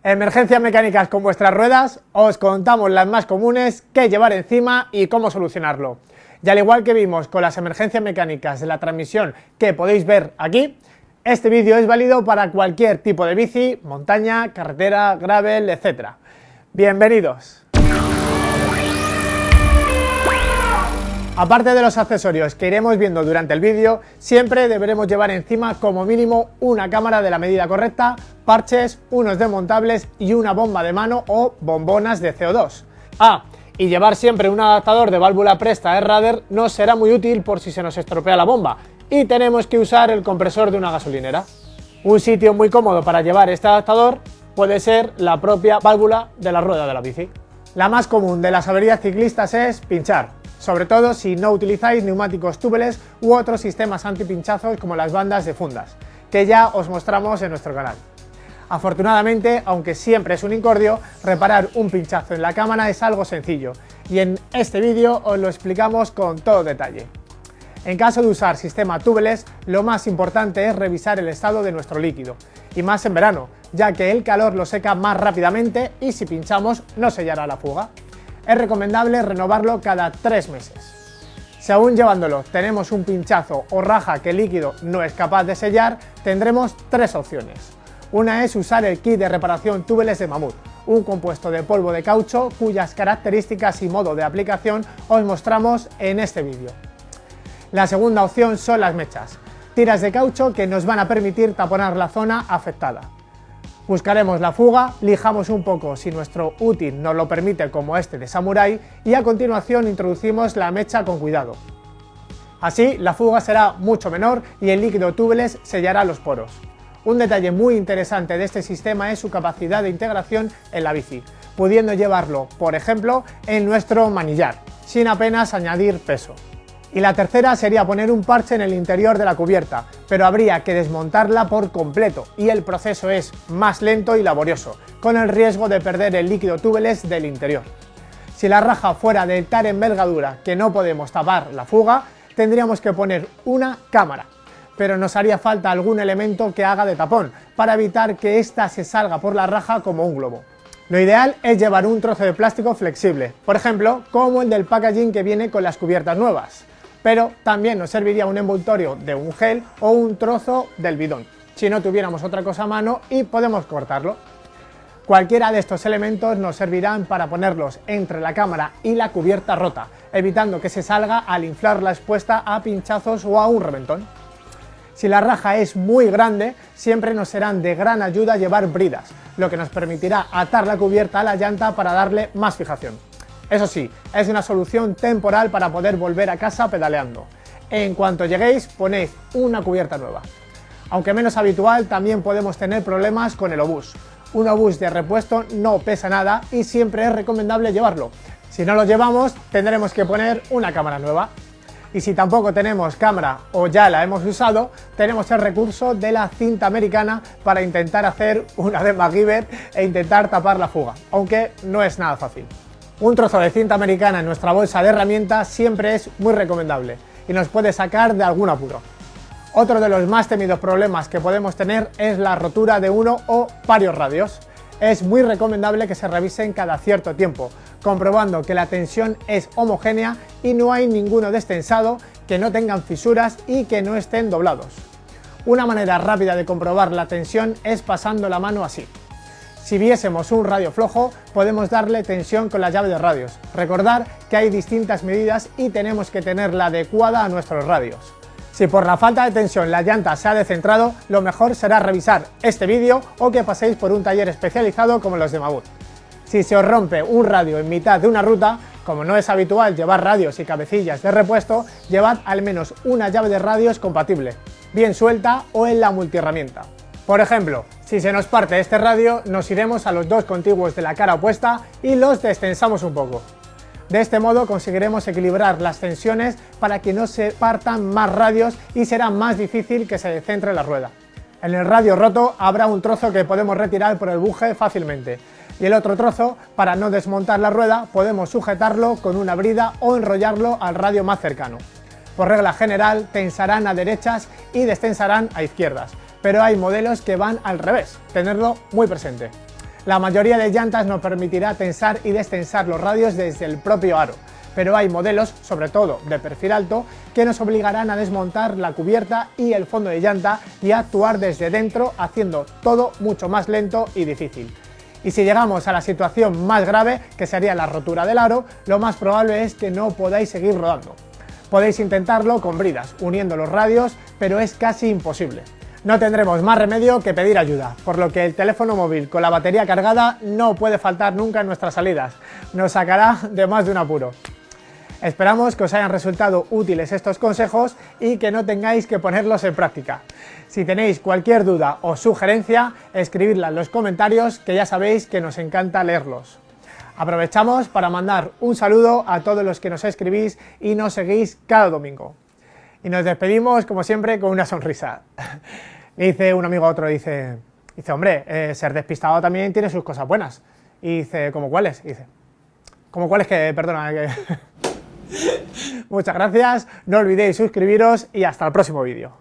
Emergencias mecánicas con vuestras ruedas, os contamos las más comunes, qué llevar encima y cómo solucionarlo. Y al igual que vimos con las emergencias mecánicas de la transmisión que podéis ver aquí, este vídeo es válido para cualquier tipo de bici, montaña, carretera, gravel, etc. Bienvenidos. Aparte de los accesorios que iremos viendo durante el vídeo, siempre deberemos llevar encima como mínimo una cámara de la medida correcta, parches, unos desmontables y una bomba de mano o bombonas de CO2. Y llevar siempre un adaptador de válvula Presta R-Rader nos será muy útil por si se nos estropea la bomba y tenemos que usar el compresor de una gasolinera. Un sitio muy cómodo para llevar este adaptador puede ser la propia válvula de la rueda de la bici. La más común de las averías ciclistas es pinchar, sobre todo si no utilizáis neumáticos tubeless u otros sistemas antipinchazos como las bandas de fundas, que ya os mostramos en nuestro canal. Afortunadamente, aunque siempre es un incordio, reparar un pinchazo en la cámara es algo sencillo y en este vídeo os lo explicamos con todo detalle. En caso de usar sistema tubeless, lo más importante es revisar el estado de nuestro líquido, y más en verano, ya que el calor lo seca más rápidamente y si pinchamos no sellará la fuga. Es recomendable renovarlo cada 3 meses. Si aún llevándolo tenemos un pinchazo o raja que el líquido no es capaz de sellar, tendremos 3 opciones. Una es usar el kit de reparación tubeless de Mammoth, un compuesto de polvo de caucho cuyas características y modo de aplicación os mostramos en este vídeo. La segunda opción son las mechas, tiras de caucho que nos van a permitir taponar la zona afectada. Buscaremos la fuga, lijamos un poco si nuestro útil nos lo permite como este de Samurai y a continuación introducimos la mecha con cuidado. Así la fuga será mucho menor y el líquido tubeless sellará los poros. Un detalle muy interesante de este sistema es su capacidad de integración en la bici, pudiendo llevarlo, por ejemplo, en nuestro manillar, sin apenas añadir peso. Y la tercera sería poner un parche en el interior de la cubierta, pero habría que desmontarla por completo y el proceso es más lento y laborioso, con el riesgo de perder el líquido tubeless del interior. Si la raja fuera de tal envergadura que no podemos tapar la fuga, tendríamos que poner una cámara, pero nos haría falta algún elemento que haga de tapón, para evitar que ésta se salga por la raja como un globo. Lo ideal es llevar un trozo de plástico flexible, por ejemplo, como el del packaging que viene con las cubiertas nuevas. Pero también nos serviría un envoltorio de un gel o un trozo del bidón, si no tuviéramos otra cosa a mano y podemos cortarlo. Cualquiera de estos elementos nos servirán para ponerlos entre la cámara y la cubierta rota, evitando que se salga al inflar la expuesta a pinchazos o a un reventón. Si la raja es muy grande, siempre nos serán de gran ayuda llevar bridas, lo que nos permitirá atar la cubierta a la llanta para darle más fijación. Eso sí, es una solución temporal para poder volver a casa pedaleando. En cuanto lleguéis, ponéis una cubierta nueva. Aunque menos habitual, también podemos tener problemas con el obús. Un obús de repuesto no pesa nada y siempre es recomendable llevarlo. Si no lo llevamos, tendremos que poner una cámara nueva. Y si tampoco tenemos cámara o ya la hemos usado, tenemos el recurso de la cinta americana para intentar hacer una de MacGyver e intentar tapar la fuga, aunque no es nada fácil. Un trozo de cinta americana en nuestra bolsa de herramientas siempre es muy recomendable y nos puede sacar de algún apuro. Otro de los más temidos problemas que podemos tener es la rotura de uno o varios radios. Es muy recomendable que se revisen cada cierto tiempo, comprobando que la tensión es homogénea y no hay ninguno destensado, que no tengan fisuras y que no estén doblados. Una manera rápida de comprobar la tensión es pasando la mano así. Si viésemos un radio flojo, podemos darle tensión con la llave de radios. Recordar que hay distintas medidas y tenemos que tener la adecuada a nuestros radios. Si por la falta de tensión la llanta se ha descentrado, lo mejor será revisar este vídeo o que paséis por un taller especializado como los de Mammoth. Si se os rompe un radio en mitad de una ruta, como no es habitual llevar radios y cabecillas de repuesto, llevad al menos una llave de radios compatible, bien suelta o en la multiherramienta. Por ejemplo, si se nos parte este radio, nos iremos a los dos contiguos de la cara opuesta y los destensamos un poco. De este modo conseguiremos equilibrar las tensiones para que no se partan más radios y será más difícil que se descentre la rueda. En el radio roto habrá un trozo que podemos retirar por el buje fácilmente y el otro trozo, para no desmontar la rueda, podemos sujetarlo con una brida o enrollarlo al radio más cercano. Por regla general, tensarán a derechas y destensarán a izquierdas, pero hay modelos que van al revés, tenerlo muy presente. La mayoría de llantas nos permitirá tensar y destensar los radios desde el propio aro, pero hay modelos, sobre todo de perfil alto, que nos obligarán a desmontar la cubierta y el fondo de llanta y a actuar desde dentro, haciendo todo mucho más lento y difícil. Y si llegamos a la situación más grave, que sería la rotura del aro, lo más probable es que no podáis seguir rodando. Podéis intentarlo con bridas, uniendo los radios, pero es casi imposible. No tendremos más remedio que pedir ayuda, por lo que el teléfono móvil con la batería cargada no puede faltar nunca en nuestras salidas. Nos sacará de más de un apuro. Esperamos que os hayan resultado útiles estos consejos y que no tengáis que ponerlos en práctica. Si tenéis cualquier duda o sugerencia, escribidla en los comentarios, que ya sabéis que nos encanta leerlos. Aprovechamos para mandar un saludo a todos los que nos escribís y nos seguís cada domingo. Y nos despedimos, como siempre, con una sonrisa. Le dice un amigo a otro, dice, hombre, ser despistado también tiene sus cosas buenas. Y dice, ¿cómo cuáles? Y dice, ¿cómo cuáles? Que, perdona, que... Muchas gracias, no olvidéis suscribiros y hasta el próximo vídeo.